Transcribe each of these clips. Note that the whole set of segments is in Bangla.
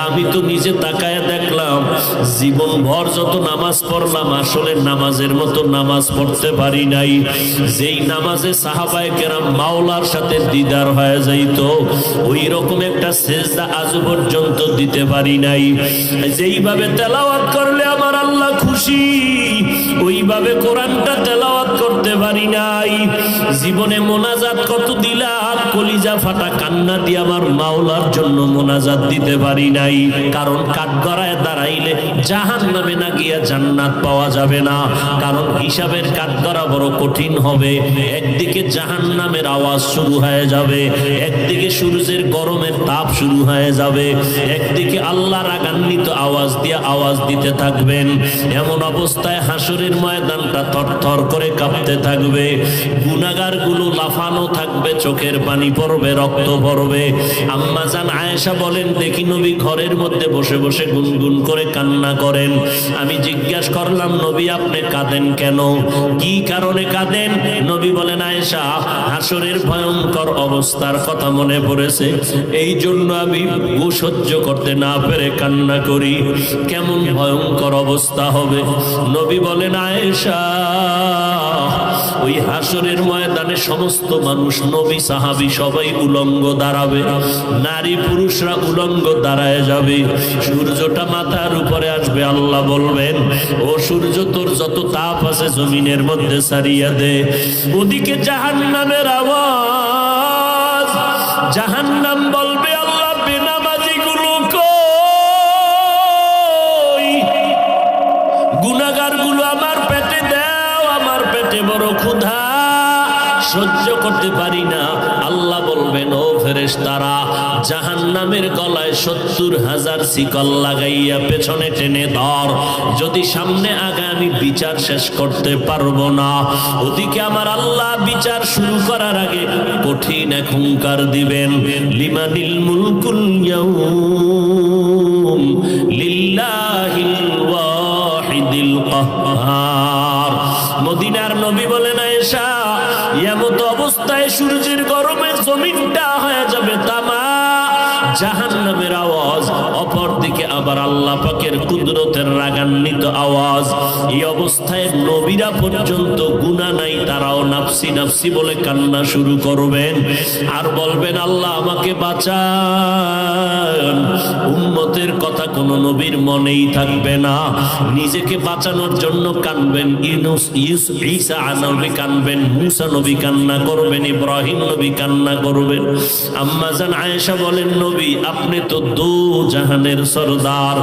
আমি তো নিজে তাকায় দেখলাম জীবন ভর যত নামাজ পড়লাম আসলে নামাজের মতো নামাজ পড়তে পারি নাই। যেই নামাজে সাহাবায়ে কেরাম মাওলার সাথে দিদার হয়ে যাইত ওই রকম একটা সেজদা আজ পর্যন্ত দিতে পারি নাই। যেইভাবে তেলাওয়াত করলে আমার আল্লাহ খুশি ওইভাবে কোরআনটা তেলাওয়াত করতে পারি নাই। জীবনে মোনাজাত কত দিলাম, কলিজা ফাটা কান্না দিয়ে আমার মাওলার জন্য মোনাজাত দিতে পারি নাই। কারণ কাঠগড়ায় দাঁড়াইলে জাহান্নামে না গিয়া জান্নাত পাওয়া যাবে না। কারণ হিসাবের কাঠগড়া বড় কঠিন হবে। একদিকে জাহান্নামের আওয়াজ শুরু হয়ে যাবে, একদিকে সূর্যের গরমের তাপ শুরু হয়ে যাবে, একদিকে আল্লাহ রাগান্বিত আওয়াজ দিয়ে আওয়াজ দিতে থাকবেন। এমন অবস্থায় হাসরের ময়দানটা থরথর করে কাঁপতে থাকবে, গুনাহগার গুলো লাফানো থাকবে, চোখের পানি পড়বে, রক্ত পড়বে। আম্মা জান আয়েশা বলেন, দেখি নবী ঘরের মধ্যে বসে বসে গুনগুন করে কান্না করেন। আমি জিজ্ঞাসা করলাম, নবী আপনি কাঁদেন কেন? কি কারণে কাঁদেন? নবী বলেন, আয়েশা হাসরের ভয়ঙ্কর অবস্থার কথা মনে পড়েছে, এই জন্য আমি সহ্য করতে না পেরে কান্না করি। কেমন ভয়ঙ্কর অবস্থা হবে? নবী বলেন, আয়েশা ওই হাসরের ময়দানে সমস্ত মানুষ, নবী সাহাবী সবাই উলঙ্গ দাঁড়াবে, নারী পুরুষরা উলঙ্গ দাঁড়ায় যাবে। সূর্যটা মাথার উপরে আসবে, আল্লাহ বলবেন, ও সূর্য তোর যত তাপ আছে জমিনের মধ্যে ছাড়িয়া দে। ওদিকে জাহান্নামের আওয়াজ, জাহান্নাম বলবে, আল্লাহ বেনামাজি গুলো কই? গুনাহগার গুলো আমার পেটে দাও, আমার পেটে বড় ক্ষুধা, সহ্য করতে পারি না। আল্লাহ বলবেন, ও ফেরেশতারা জাহান্নামের গলায় 70,000 শিকল লাগাইয়া পেছনে টেনে ধর, যদি সামনে আগে আমি বিচার শেষ করতে পারবো না। ওদিকে আমার আল্লাহ বিচার শুরু করার আগে কঠিন এক হুঙ্কার দিবেন, লিমানিল মুলকুল ইয়াউম লিল্লাহিল ওয়াহিদিল কাহ্হার। মদিনার নবী বলেন, আয়েশা এমত অবস্থায় সূর্যের গরমে জমিনটা হয়ে যাবে তামা, জাহান্নামের আওয়াজ, অপরদিকে আবার আল্লাহ পাকের কুদরতের রাগান্বিত আওয়াজ। এই অবস্থায় নবীরা পর্যন্ত গুনাহ নাই, তারাও নাফসি নাফসি বলে কান্না শুরু করবেন আর বলবেন, আল্লাহ আমাকে বাঁচান। উম্মতের কথা কোন নবীর মনেই থাকবে না, নিজেকে বাঁচানোর জন্য কানবেন। ঈসা নবী কানবেন, মুসা নবী কান্না করবেন, ইব্রাহিম নবী কান্না করবেন। আম্মা জান আয়েশা বলেন, নবী আপনি তো দু জাহানের সরদার,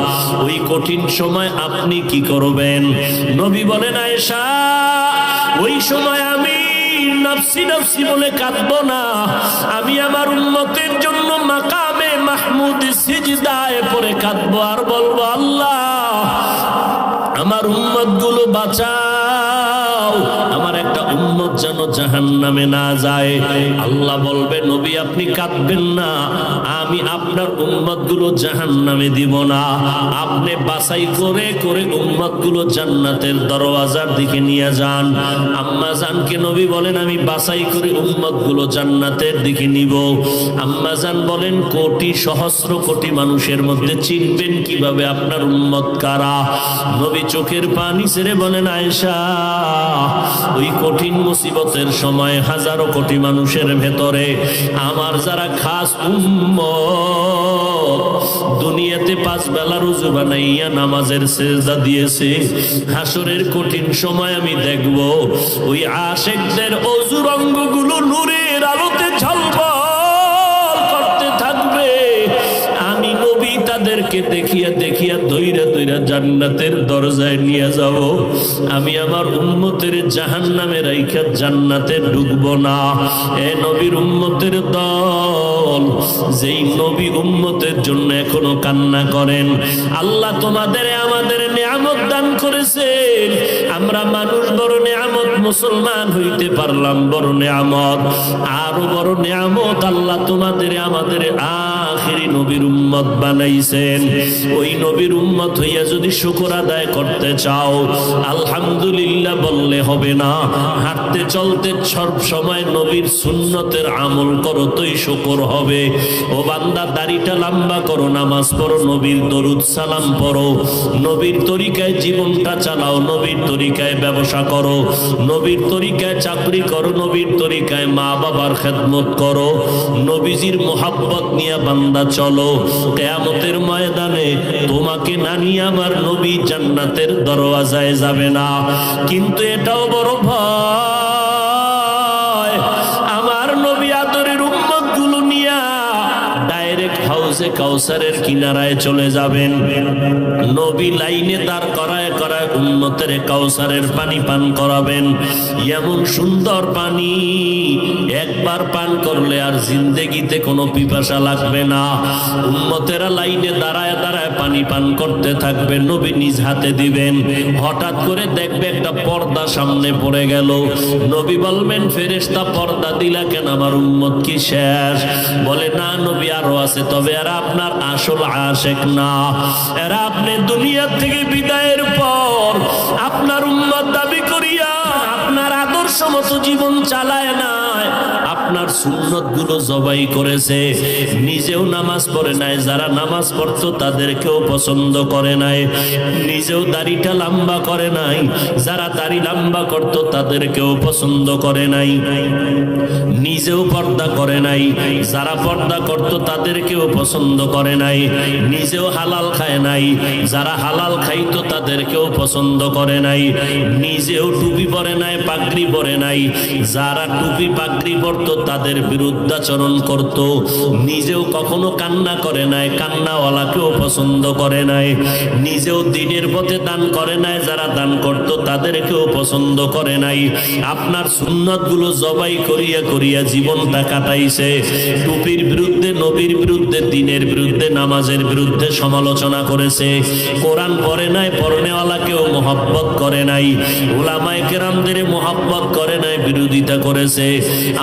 ওই কঠিন সময় আপনি কি করবেন? নবী বলেন, আয়েশা ওই সময় আমি নাফসি নাফসি বলে কাঁদবো না, আমি আমার উম্মতের জন্য মাকামে মাহমুদ সিজদায় পড়ে কাঁদবো আর বলবো, আল্লাহ আমার উম্মত গুলো বাঁচাও, আমার একটা উম্মত যেন জাহান্নামে না যায়। আল্লাহ বলবে, নবী আপনি কাঁদবেন না, আমি আপনার উম্মত গুলো জাহান্নামে দিব না, আপনি বাছাই করে করে উম্মত গুলো জান্নাতের দরওয়াজার দিকে নিয়ে যান। আম্মা জানকে নবী বলেন, আমি বাছাই করে উম্মত গুলো জান্নাতের দিকে নিব। আম্মা জান বলেন, কোটি সহস্র কোটি মানুষের মধ্যে চিনবেন কিভাবে আপনার উম্মত কারা? নবী চোখের পানি ছেড়ে বলেন, আয়েশা ওই কঠিন মুসিবতের সময় হাজারো কোটি মানুষের ভেতরে আমার যারা খাস উম্মত দুনিয়াতে 5 বেলা রোজা বানাইয়া নামাজের সেজদা দিয়েছে, হাসরের কঠিন সময় আমি দেখব ওই আশিকদের অজুর অঙ্গগুলো নূরের আলোতে ঝলমল করতে থাকবে। আমি নবী তাদেরকে দেখিয়া দেখিয়া দইরা দইরা জান্নাতের দরজায় নিয়ে যাব। আমি আমার উম্মতের জাহান্নামে রাইখা জান্নাতে ঢুকবো না। এ নবীর উম্মতের দল, যেই নবী উম্মতের জন্য এখনো কান্না করেন, আল্লাহ তোমাদের আমাদের নিয়ামত দান করেছেন। আমরা মানুষ বড় নিয়ামত, মুসলমান হইতে পারলাম বড় নিয়ামত, আরো বড় নিয়ামত আল্লাহ তোমাদের আমাদের আখিরি নবীর উম্মত বানাইছেন। ওই নবীর উম্মত হইয়া যদি শুকর আদায় করতে চাও, আলহামদুলিল্লাহ বললে হবে না, হাঁটতে চলতে সব সময় নবীর সুন্নতের আমল করো, তোই শুকর হবে। ও বান্দা, দাড়িটা লম্বা করো, নামাজ পড়ো, নবীর দরুদ সালাম পড়ো, নবীর তরিকায় জীবনটা চালাও, নবীর তরিকায় ব্যবসা করো, নবীর তরিকায় চাকরি করো, নবীর তরিকায় মা বাবার খেদমত করো, নবীজির মোহাব্বত নিয়ে বান্দা চলো। কিয়ামতের ময়দানে তোমাকে না নিয়ে আমার নবী জান্নাতের দরওয়াজায় যাবে না। কিন্তু এটাও বড় ভয়, আমার নবী আদরের উম্মত গুলো নিয়া ডাইরেক্ট হাউজে কাউসারের কিনারায় চলে যাবেন। নবী লাইনে দাঁড় করায় করায় উম্মতের কাউসারের পানি পান করাবেন। এমন সুন্দর পানি একবার পান করলে আর জিন্দেগিতে কোনো পিপাসা লাগবে না। উম্মতেরা লাইনে দাঁড়ায় দাঁড়ায় পানি পান করতে থাকবে, নবী নিজ হাতে দিবেন। হঠাৎ করে দেখবে একটা পর্দা সামনে পড়ে গেল, নবী বলবেন, ফেরেশতা পর্দা দিলা কেন, আমার উম্মত কি শেষ? বলে, না নবী আরো আছে, তবে এরা আপনার আসল আশেক না, এরা আপনি দুনিয়া থেকে বিদায়ের পর আপনার উম্মত দাবি করিয়া আপনার আদর্শ মতো জীবন চালায় নাই, আপনার সুন্নত গুলো জবাই করেছে, নিজেও নামাজ পড়ে নাই, যারা নামাজ পড়তো তাদেরকেও পছন্দ করে নাই, নিজেও দাড়িটা লম্বা করে নাই, যারা দাড়ি লম্বা করতো তাদেরকেও পছন্দ করে নাই, নিজেও পর্দা করে নাই, যারা পর্দা করতো তাদেরকেও পছন্দ করে নাই, নিজেও হালাল খায় নাই, যারা হালাল খাইতো তাদেরকেও পছন্দ করে নাই, নিজেও টুপি পরে নাই, পাগড়ি পরে নাই, যারা টুপি পাগড়ি পরতো তাদের বিরুদ্ধাচরণ করত, নিজেও কখনো কান্না করে নাই, কান্নাওয়ালাকেও পছন্দ করে নাই, নিজেও দিনের পথে দান করে নাই, যারা দান করত তাদেরকেও পছন্দ করে নাই। আপনার সুন্নত গুলো জবাই করিয়া করিয়া জীবনটা কাটাইছে, টুপির বিরুদ্ধে, নবীর বিরুদ্ধে, দিনের বিরুদ্ধে, নামাজের বিরুদ্ধে সমালোচনা করেছে, কোরআন পড়ে নাই, পড়নেওয়ালাকেও মোহাব্বত করে নাই, উলামায়ে কেরামদের মোহাব্বত করে নাই, বিরোধিতা করেছে।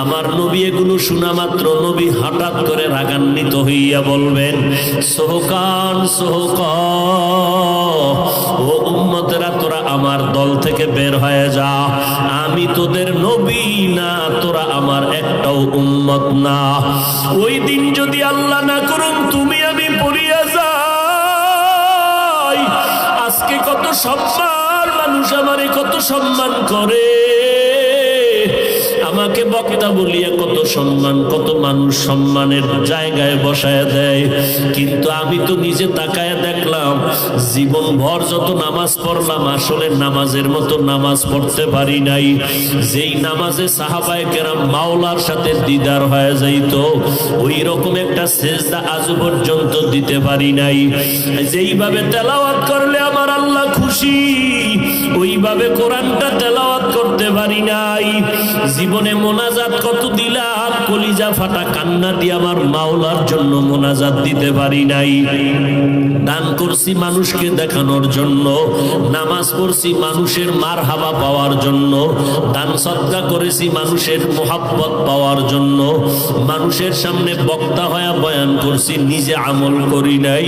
আমার নবী এগুলো শোনা মাত্র নবী হঠাৎ করে রাগান্বিত হইয়া বলবেন, সোহকান সোহক, ও উম্মতেরা তোরা আমার দল থেকে বের হয়ে যা, আমি তোদের নবী না, তোরা আমার একটাও উম্মত না। ওই দিন যদি আল্লাহ না করুন তুমি আমি পড়িয়া যাই, আজকে কত সম্মান, মানুষ আমারে কত সম্মান করে, আমাকে বক্তা বলিয়া কত সম্মান, কত মানুষ সম্মানের জায়গায় বসায় দেয়, কিন্তু আমি তো নিজে তাকায় দেখলাম জীবন ভর যত নামাজ পড়লাম আসলে নামাজের মতো নামাজ পড়তে পারি নাই। যেই নামাজে সাহাবায়ে কেরাম মাওলার সাথে দিদার হয়ে যাইত, ওই রকম একটা সেজদা আজ পর্যন্ত দিতে পারি নাই। যেইভাবে তেলাওয়াত করলে আমার আল্লাহ খুশি, ওইভাবে কোরআনটা তেলাওয়াত করতে পারি নাই। জীবনে মোনাজাত কত দিলাম, কলিজা ফাটা কান্না দিয়ে আমার মাওলার জন্য মোনাজাত দিতে পারি নাই। দান করছি মানুষকে দেখানোর জন্য, নামাজ পড়ছি মানুষের মারহাবা পাওয়ার জন্য, দান সদকা করেছি মানুষের মোহাব্বত পাওয়ার জন্য, মানুষের সামনে বক্তা হয়ে বয়ান করছি, নিজে আমল করি নাই।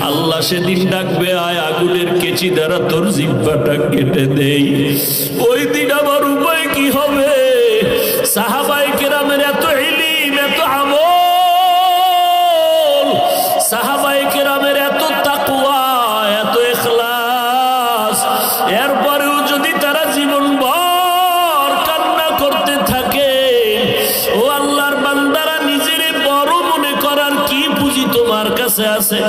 আল্লাহ সেদিন ডাকবে, আয় আগুনের কেচি দ্বারা তোর জিহ্বাটা কেটে দেই। ওই দিন আমার উপায় কি হবে? সাহাবায়ে কেরামের এত ইলম, এত আমল, সাহাবায়ে কেরামের এত তাকওয়া, এত ইখলাস, এরপরেও যদি তারা জীবন ভর কান্না করতে থাকে, ও আল্লাহর বান্দারা, নিজের বড় মনে করার কি পুঁজি তোমার কাছে আছে?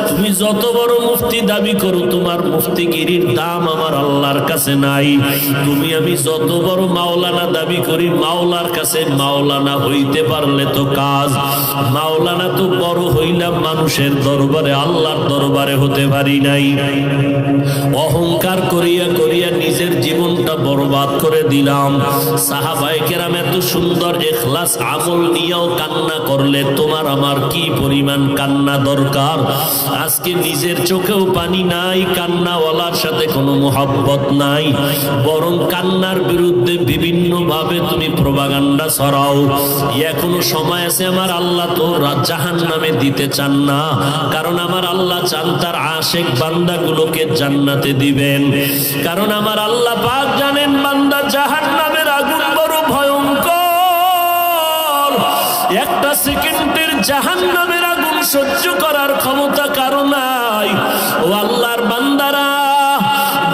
তুমি যত বড় মুফতি দাবি করো, তোমার মুফতিগিরির দাম আমার আল্লাহর কাছে নাই। তুমি আমি যত বড় মাওলানা দাবি করি, মাওলার কাছে মাওলানা হইতে পারলে তো কাজ, মাওলানা তো বড় হইলাম মানুষের দরবারে, আল্লাহর দরবারে হতে পারি নাই। অহংকার করিয়া করিয়া নিজের জীবনটা বরবাদ করে দিলাম। সাহাবায়ে কেরাম এত সুন্দর ইখলাস আমল নিয়েও কান্না করলে তোমার আমার কি পরিমাণ কান্না দরকার? বান্দার আজকে নিজের চোখেও পানি নাই, কান্নাওয়ালার সাথে কোনো মোহাব্বত নাই, বরং কান্নার বিরুদ্ধে বিভিন্ন ভাবে তুমি প্রপাগান্ডা ছড়াও। এখনো সময় আছে, আমার আল্লাহ তো জাহান্নামে দিতে চান না, কারণ আমার আল্লাহ চান তার আশেক বান্দাগুলোকে জান্নাতে দিবেন। কারণ আমার আল্লাহ পাক জানেন বান্দা জাহান্নামের আগুন বড় ভয়ঙ্কর। একটা সেকেন্ডের জাহান্নামের আগুন সহ্য করার ক্ষমতা কারো নাই। ও আল্লাহর বান্দারা,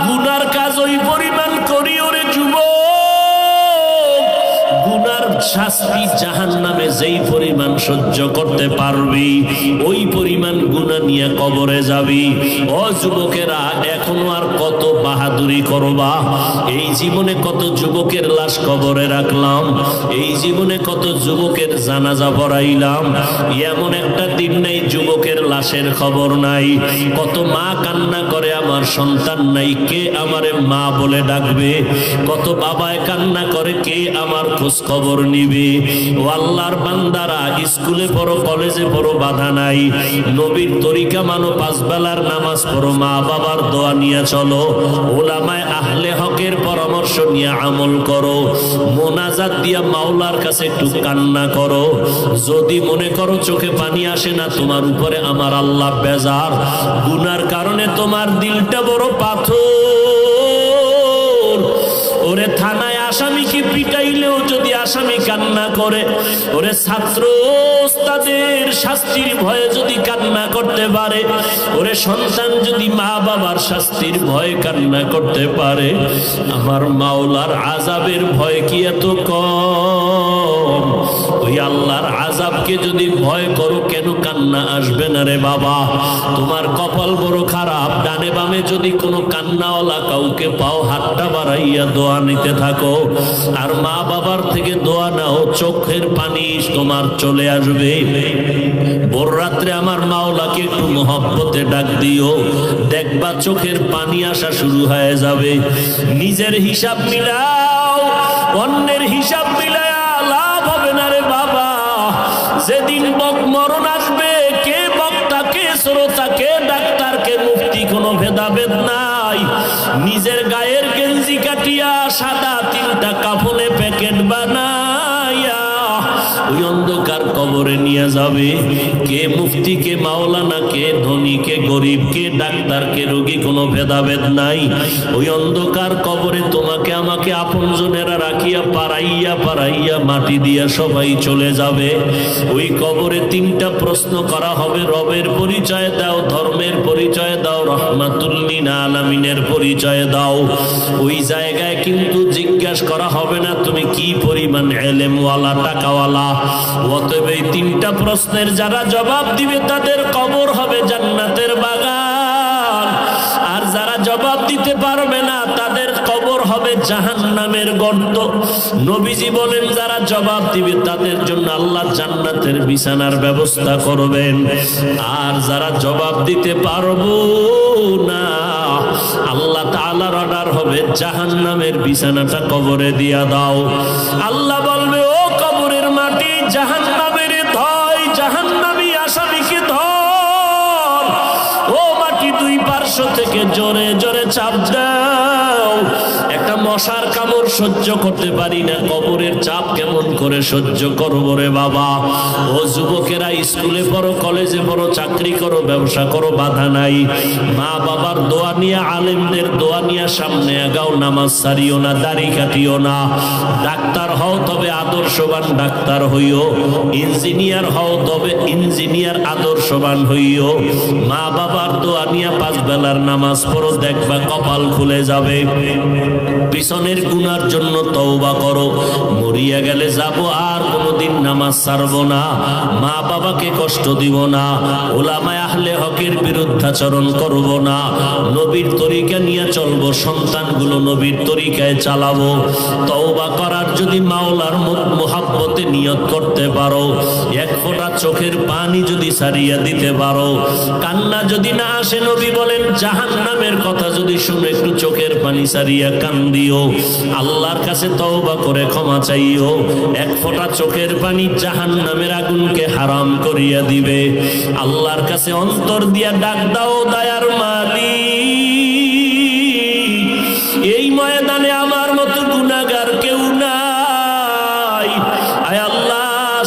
গুনার কাজ ওই পরিমাণ করি ওরে যুবক, গুনার শাস্তি জাহান্নামে যেই পরিমাণ সহ্য করতে পারবি ওই পরিমাণ গুনাহ নিয়ে কবরে যাবি। ও যুবকেরা, এখনো আর কত বাহাদুরি করবা? এই জীবনে কত যুবকের লাশ কবরে রাখলাম, এই জীবনে কত যুবকের জানাজা পড়াইলাম, এমন একটা দিন নাই যুবকের লাশের খবর নাই। কত মা কান্না করে আমার সন্তান নাই, কে আমারে মা বলে ডাকবে? কত বাবায় কান্না করে, কে আমার খোঁজ খবর নিবে? ও আল্লাহর বান্দারা, স্কুলে পড়ো, কলেজে পড়ো, বাধা নাই, নবীর তরিকা মানো, পাঁচ বেলার নামাজ পড়ো, মা বাবার দোয়া নিয়ে চলো, ওলামায়ে আহলে হকের পরামর্শ নিয়ে আমল করো, মোনাজাত দিয়া মাওলার কাছে একটু কান্না করো। যদি মনে করো চোখে পানি আসে না, তোমার উপরে আমার আল্লাহ বেজার, গুনার কারণে তোমার দিলটা বড় পাথর। ওরে থানায় আসামিকে পিটাইলেও যদি আসামি কান্না করে, ওরে ছাত্র ওস্তাদের শাস্তির ভয়ে যদি কান্না করতে পারে, ওরে সন্তান যদি মা বাবার শাস্তির ভয়ে কান্না করতে পারে, আমার মাওলার আযাবের ভয় কি এত কম? ওই আল্লাহর আযাবকে যদি ভয় করো, কেন কান্না আসবে না রে বাবা? তোমার কপাল বড় খারাপ, ডানে বামে যদি কোনো কান্নাওয়ালা কাউকে পাও, হাতটা বাড়াইয়া দোয়া নিতে থাকো, আর মা বাবার থেকে দোয়া নাও, চোখের পানি তোমার চলে আসবে। ভোর রাত্রে আমার মাওলাকে একটু মহব্বতে ডাক দিও, দেখবা চোখের পানি আসা শুরু হয়ে যাবে। নিজের হিসাব মিলাও, অন্যের হিসাব মিলায়া লাভ হবে না রে বাবা। যেদিন মরণ আসবে, কে বক্তা, কে শ্রোতা, কে ডাক্তার, কে মুফতি, কোনো ভেদাভেদ নাই। নিজের গায়ের গেঞ্জি কাটিয়া সাদা তিনটা কাফনে প্যাকেট বানাইয়া ওই অন্ধকার কবরে নিয়ে যাবে। কে মুফতি, কে মাওলানা, কে ধনী, কে গরিব, কে ডাক্তার, কে রোগী, কোনো ভেদাভেদ নাই। ওই অন্ধকার কবরে তোমাকে আমাকে আপনজনেরা রাখিয়া পাড়াইয়া পাড়াইয়া মাটি দিয়া সবাই চলে যাবে। ওই কবরে তিনটা প্রশ্ন করা হবে, রবের পরিচয় দাও, ধর্মের পরিচয় দাও, রহমাতুল লিল আলামিনের পরিচয় দাও। ওই জায়গায় কিন্তু জিজ্ঞাসা করা হবে না তুমি কি পরিমাণ এলেমওয়ালা, টাকাওয়ালা। অতএব এই তিনটা প্রশ্নের যারা জবাব দিবে তাদের কবর হবে জান্নাতের বাগান, আর যারা জবাব দিতে পারবে না তাদের কবর হবে জাহান্নামের গর্ত। নবীজি বলেন যারা জবাব দিবে তাদের জন্য আল্লাহ জান্নাতের বিছানার ব্যবস্থা করবেন, আর যারা জবাব দিতে পারবো না আল্লাহ তাআলার অর্ডার হবে জাহান্নামের বিছানাটা কবরে দিয়া দাও। আল্লাহ বলবে, ও কবরের মাটি, জাহান্নামের ধয়, জাহান্নামী আসামিকে ধর। ও মাটি দুই পার্শ্ব থেকে জোরে জোরে চাপ দাও। একটা মশার কামড় সহ্য করতে পারি না, কবরের চাপ কেমন করে সহ্য করবো রে বাবা? ও যুবকেরা, স্কুলে পড়ো, কলেজে পড়ো, চাকরি করো, ব্যবসা করো, বাধা নাই। মা বাবার দোয়া নিয়ে, আলেমদের দোয়া নিয়ে সামনে আগাও, নামাজ ছাড়িও না, দাড়ি কাটিও না। ডাক্তার হও তবে আদর্শবান ডাক্তার হইও, ইঞ্জিনিয়ার হও তবে ইঞ্জিনিয়ার আদর্শবান হইও। মা বাবার দোয়া নিয়ে পাঁচ বেলার নামাজ পড়ো, দেখবা কপাল খুলে যাবে। পিছনের গুনার জন্য তওবা করো, মরিয়া গেলে যাব আর কোনোদিন নামাজ ছাড়বো না, মা বাবাকে কষ্ট দিব না, ওলামায়ে আহলে হকের বিরুদ্ধাচরণ করব না, নবীর তরিকা নিয়ে চলবো, সন্তানগুলো নবীর তরিকায় চালাবো। তওবা করার যদি মাওলার মুহাব্বতে নিয়ত করতে পারো, এক ফোঁটা চোখের পানি যদি ছাড়িয়ে দিতে পারো, কান্না যদি না আসে নবী বলেন জাহান্নামের কথা যদি শুনে একটু চোখের পানি সারিয়া কান্দিও, আল্লাহর কাছে তওবা করে ক্ষমা চাইও। এক ফোঁটা চোখের পানি জাহান্নামের আগুনকে হারাম করিয়া দিবে। আল্লাহর কাছে অন্তর দিয়া ডাক দাও, দয়ার মালিক, এই ময়দানে আমার মতো গুনাহগার কেউ নাই। আয় আল্লাহ,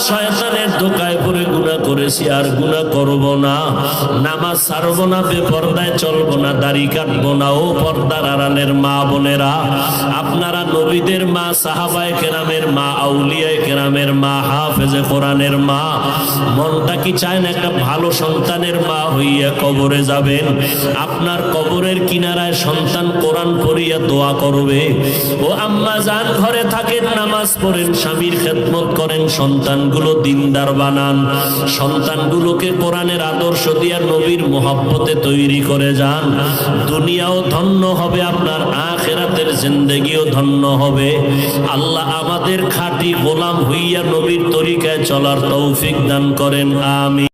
শয়তানের ধোঁকায় পড়ে গুনাহ করেছি, আর গুনাহ করব না। নামাজ ছাড়বো না, বেপরদায় চলবো না, দাড়ি কাটবো না। ও পর্দার আড়ালের মা বোনেরা, আপনারা নবীদের মা, সাহাবায়ে কেরামের মা, আউলিয়ায়ে কেরামের মা, হাফেজে কোরআনের মা, মনটা কি চায় না একটা ভালো সন্তানের মা হইয়া কবরে যাবেন? আপনার কবরের কিনারায় সন্তান কোরআন পড়িয়া দোয়া করবে। ও আম্মা জান, ঘরে থাকেন, নামাজ পড়েন, স্বামীর খেদমত করেন, সন্তানগুলো দিনদার বানান, সন্তানগুলোকে কোরআনের আদর্শ দিয়া নবীর মোহাব্বতে তৈরি করে যান। দুনিয়াও ধন্য হবে, আপনার আখিরাতের জিন্দেগিও ধন্য হবে। আল্লাহ আমাদের খাঁটি গোলাম হইয়া নবীর তরিকায় চলার তৌফিক দান করেন। আমিন।